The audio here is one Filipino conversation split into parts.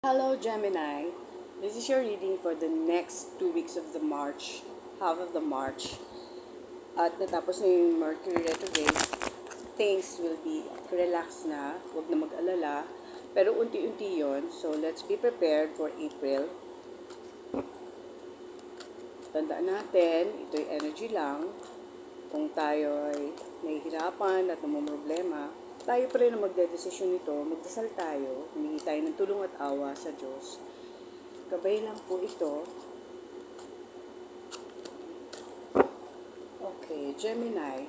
Hello Gemini, this is your reading for the next 2 weeks of the March, half of the March. At natapos na yung Mercury retrograde, things will be relax na, huwag na mag-alala. Pero unti-unti yon, so let's be prepared for April. Tandaan natin, ito'y energy lang. Kung tayo ay nahihirapan at namumroblema, tayo pa rin ang magdedesisyon nito, magdasal tayo, humingi tayo ng tulong at awa sa Diyos. Gabay lang po ito. Okay, Gemini.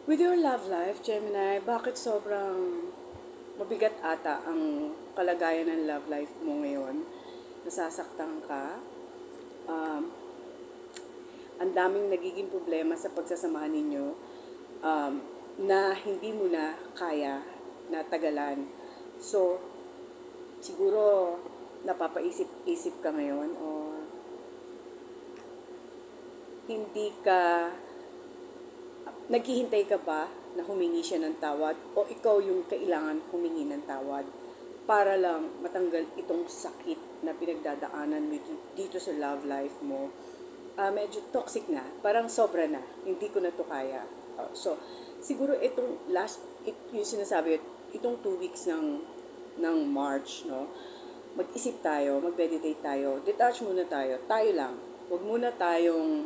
With your love life, Gemini, bakit sobrang mabigat ata ang kalagayan ng love life mo ngayon? Nasasaktan ka? Ang daming nagiging problema sa pagsasama ninyo na hindi mo na kaya na tagalan. So, siguro napapaisip-isip ka ngayon o hindi ka, naghihintay ka ba na humingi siya ng tawad o ikaw yung kailangan humingi ng tawad para lang matanggal itong sakit na pinagdadaanan mo dito sa love life mo. Medyo toxic na, parang sobra na, hindi ko na to kaya. So, siguro itong yung sinasabi, itong 2 weeks ng March, no? Mag-isip tayo, mag-meditate tayo, detach muna tayo lang. Huwag muna tayong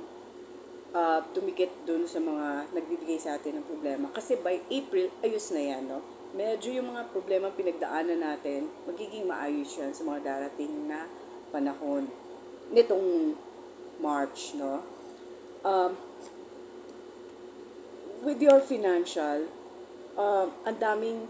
dumikit dun sa mga nagbibigay sa atin ng problema. Kasi by April, ayos na yan, no? Medyo yung mga problema pinagdaanan natin, magiging maayos yan sa mga darating na panahon nitong March, no? With your financial, ang daming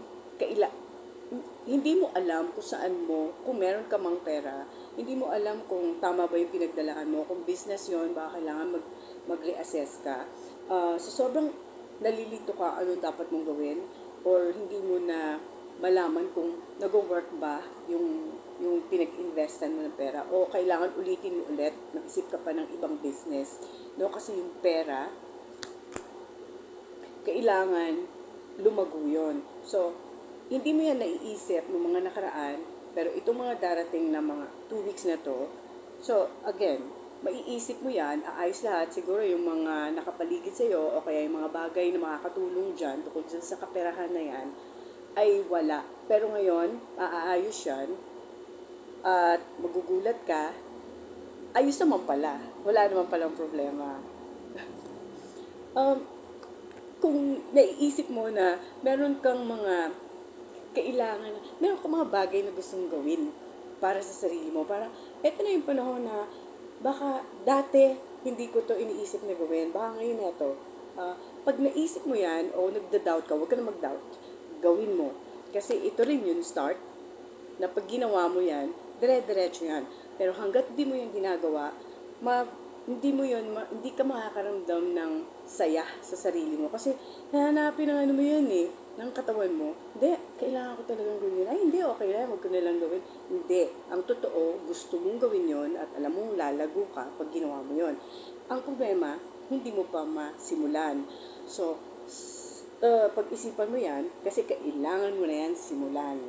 hindi mo alam kung saan mo, kung meron ka mang pera, hindi mo alam kung tama ba yung pinagdalahan mo, kung business yon, baka kailangan mag-reassess ka. So sobrang nalilito ka ano dapat mong gawin, or hindi mo na malaman kung nag-work ba yung pinag-investan mo ng pera o kailangan ulitin mo ulit, mag-isip ka pa ng ibang business, no? Kasi yung pera kailangan lumago yun. So hindi mo yan naiisip ng mga nakaraan, pero itong mga darating na mga 2 weeks na to, so again, maiisip mo yan, aayos lahat, siguro yung mga nakapaligid sa'yo o kaya yung mga bagay na makakatulong dyan tungkol dyan sa kaperahan na yan, ay wala. Pero ngayon, aayos yan, at magugulat ka, ayos naman pala. Wala naman palang problema. Kung naiisip mo na meron kang mga kailangan, meron kang mga bagay na gustong gawin para sa sarili mo. Para, eto na yung panahon na baka dati hindi ko to iniisip na gawin. Baka ngayon na to. Pag naisip mo yan o nagda-doubt ka, huwag ka na mag-doubt. Gawin mo. Kasi ito rin yung start na pag ginawa mo yan, dire-diretso yan. Pero hanggat hindi mo yan ginagawa, hindi ka makakaramdam ng saya sa sarili mo. Kasi hanapin ang ano mo yan eh, ng katawan mo. Hindi, kailangan ko talagang gawin yun. Ay, hindi, okay lang, huwag ko nalang gawin. Hindi. Ang totoo, gusto mong gawin yon at alam mong lalago ka pag ginawa mo yon. Ang problema, hindi mo pa masimulan. So, pag-isipan mo yan, kasi kailangan mo na yan simulan.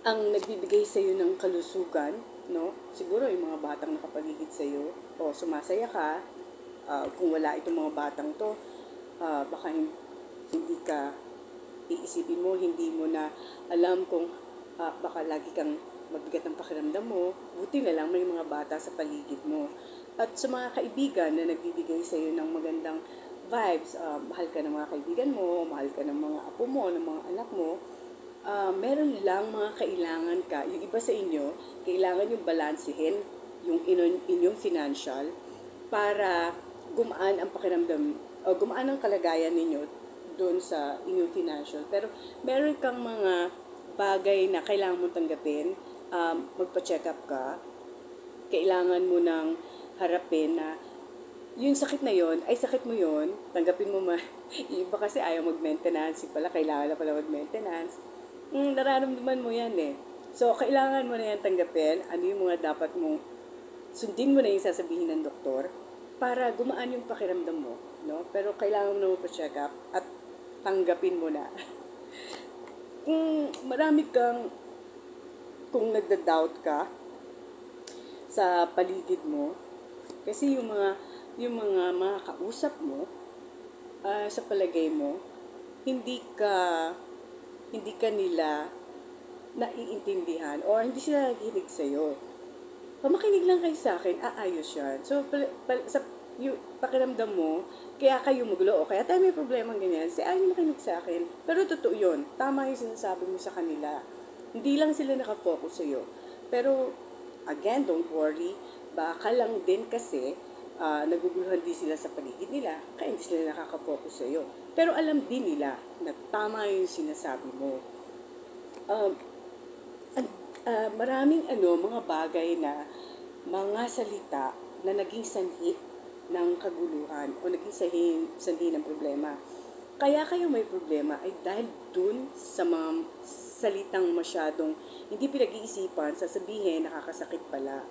Ang nagbibigay sa iyo ng kalusugan, no? Siguro yung mga batang nakapaligid sa iyo, o sumasaya ka, kung wala itong mga batang to, baka hindi ka iisipin mo, hindi mo na alam kung baka lagi kang mabigat ng pakiramdam mo, buti na lang may mga bata sa paligid mo. At sa mga kaibigan na nagbibigay sa iyo ng magandang vibes, mahal ka ng mga kaibigan mo, mahal ka ng mga apo mo, ng mga anak mo, meron lang mga kailangan ka. Yung iba sa inyo, kailangan yung balansehin yung inyong financial para gumaan ang pakiramdam o gumaan ang kalagayan ninyo doon sa inyong financial. Pero meron kang mga bagay na kailangan mong tanggapin, magpa-check up ka, kailangan mo nang harapin na yung sakit na yon ay sakit mo yon, tanggapin mo iba kasi ayaw mag-maintenance, pala kailangan na pala mag-maintenance. Nararamdaman mo yan eh. So, kailangan mo na yan tanggapin, ano yung mga dapat mong sundin mo na yung sasabihin ng doktor para gumaan yung pakiramdam mo, no? Pero kailangan mo na magpa-check up at tanggapin mo na. marami kang, kung nagda-doubt ka sa paligid mo, kasi yung mga kausap mo, sa palagay mo, hindi ka, hindi ka nila naiintindihan or hindi sila nakikinig sa'yo. Pamakinig lang kayo sa akin, aayos yan. So, sa yung pakiramdam mo, kaya kayo magulo o kaya tayo may problema ganyan, si ayaw makinig sa akin. Pero totoo yun, tama yung sinasabi mo sa kanila. Hindi lang sila nakafocus sa'yo. Pero, again, don't worry, baka lang din kasi naguguluhan din sila sa paligid nila, kaya hindi sila nakaka-focus sa'yo. Pero alam din nila na tama yung sinasabi mo. Um, maraming mga bagay na mga salita na naging sanhi ng kaguluhan o naging sanhi ng problema. Kaya kayo may problema ay dahil dun sa mga salitang masyadong hindi pinag-iisipan, sasabihin, nakakasakit pala.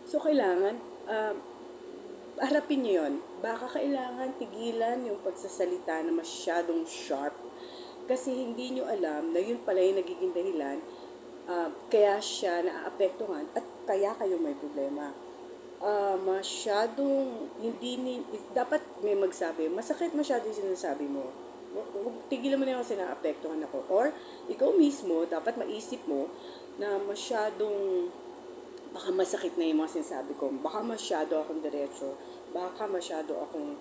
So, kailangan, harapin niyo yun. Baka kailangan tigilan yung pagsasalita na masyadong sharp. Kasi hindi nyo alam na yun pala yung nagiging dahilan kaya siya naaapektuhan at kaya kayo may problema. Masyadong dapat may magsabi, masakit masyado yung sinasabi mo. Tigilan mo na yung sinaapektuhan ako. Or, ikaw mismo, dapat maisip mo na masyadong, baka masakit na yung mga sinasabi ko. Baka masyado akong diretso. Baka masyado akong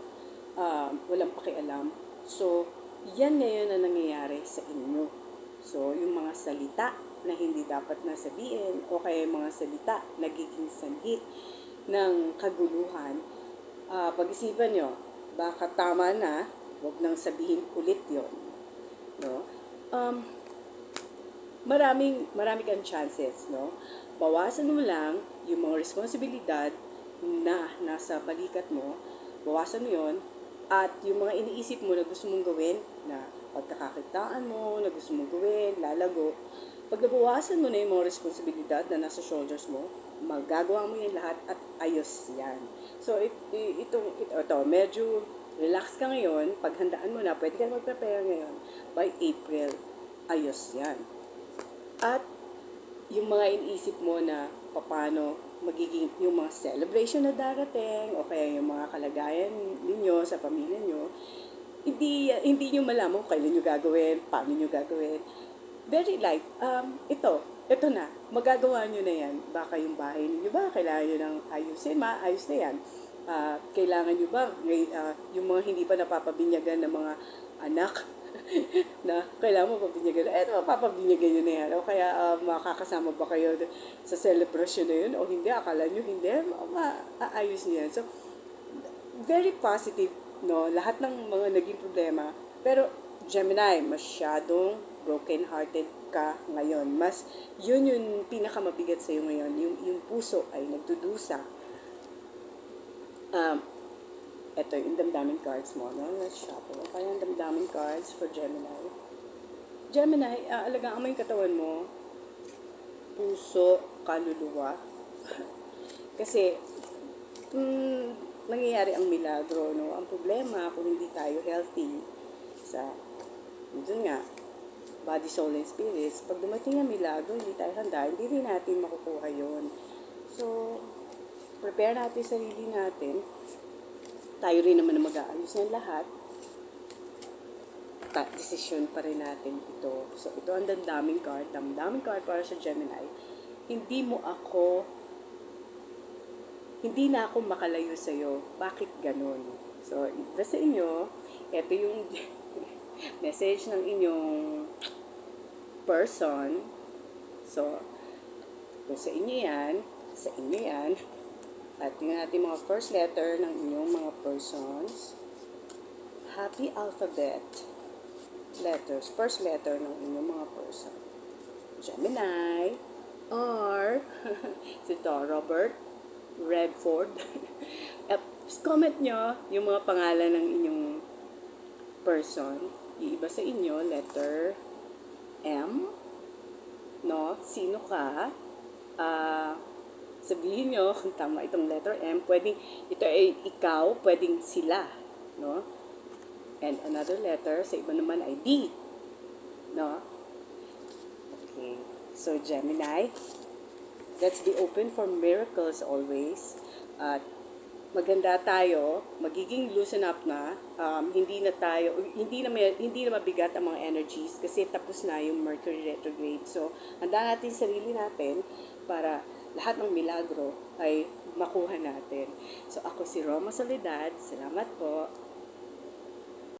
walang pakialam. So, yan ngayon na nangyayari sa inyo. So, yung mga salita na hindi dapat nasabihin o kaya yung mga salita nagiging sanhi ng kaguluhan, pag-isipan nyo, baka tama na, huwag nang sabihin ulit yon, no? Marami kang chances, no? Bawasan mo lang yung mga responsibilidad na nasa balikat mo, bawasan mo yon, at yung mga iniisip mo na gusto mong gawin, na pagkakakitaan mo, na gusto mong gawin, lalago, pag nabawasan mo na yung mga responsibilidad na nasa shoulders mo, magagawa mo yan lahat at ayos yan. So, ito, medyo relax ka ngayon, paghandaan mo na, pwede ka mag-prepare ngayon, by April, ayos yan. At yung mga iniisip mo na paano magiging yung mga celebration na darating o kaya yung mga kalagayan ninyo sa pamilya nyo, hindi nyo malaman kung kailan nyo gagawin, paano nyo gagawin. Very light. Ito na, magagawa nyo na yan. Baka yung bahay ninyo ba, kailangan nyo ng ayusin, maayos na yan. Kailangan nyo ba, yung mga hindi pa napapabinyagan ng mga anak, na kailangan mo pabinyagan, mapapabinyagan nyo na yan. O kaya makakasama ba kayo sa celebration na yun? O hindi, akala nyo hindi, maayos nyo yan. So, very positive, no? Lahat ng mga naging problema. Pero, Gemini, masyadong broken-hearted ka ngayon. Yun yung pinakamabigat sa'yo ngayon. Yung puso ay nagdudusa. Ito yung damdaming cards mo, no? Let's shuffle. Kaya yung damdaming cards for Gemini. Gemini, alagaan mo yung katawan mo. Puso, kaluluwa. Kasi, nangyayari ang milagro, no? Ang problema, kung hindi tayo healthy doon nga, body, soul, and spirits, pag dumating ang milagro, hindi tayo handa, hindi rin natin makukuha yun. So, prepare natin sarili natin. Tayo rin naman na mag-aayos ng lahat. Decision pa rin natin ito. So, ito ang damdaming card. Damdaming card para sa Gemini. Hindi na ako makalayo sa'yo. Bakit ganun? So, ito sa inyo, ito yung message ng inyong person. So, ito sa inyo yan. Sa inyo yan. At tingnan natin mga first letter ng inyong mga persons. Happy alphabet letters. First letter ng inyong mga person. Gemini. R. Ito, Robert Redford. Comment nyo yung mga pangalan ng inyong person. Iiba sa inyo, letter M. No? Sino ka? Sabihin nyo kung tama itong letter M. Pwedeng, ito ay ikaw, pwedeng sila. No? And another letter, sa iba naman ay D. No? So, Gemini, let's be open for miracles always. At maganda tayo, magiging loosen up na, hindi na mabigat ang mga energies kasi tapos na yung Mercury retrograde. So, handa natin sarili natin para lahat ng milagro ay makuha natin. So, ako si Roma Soledad. Salamat po.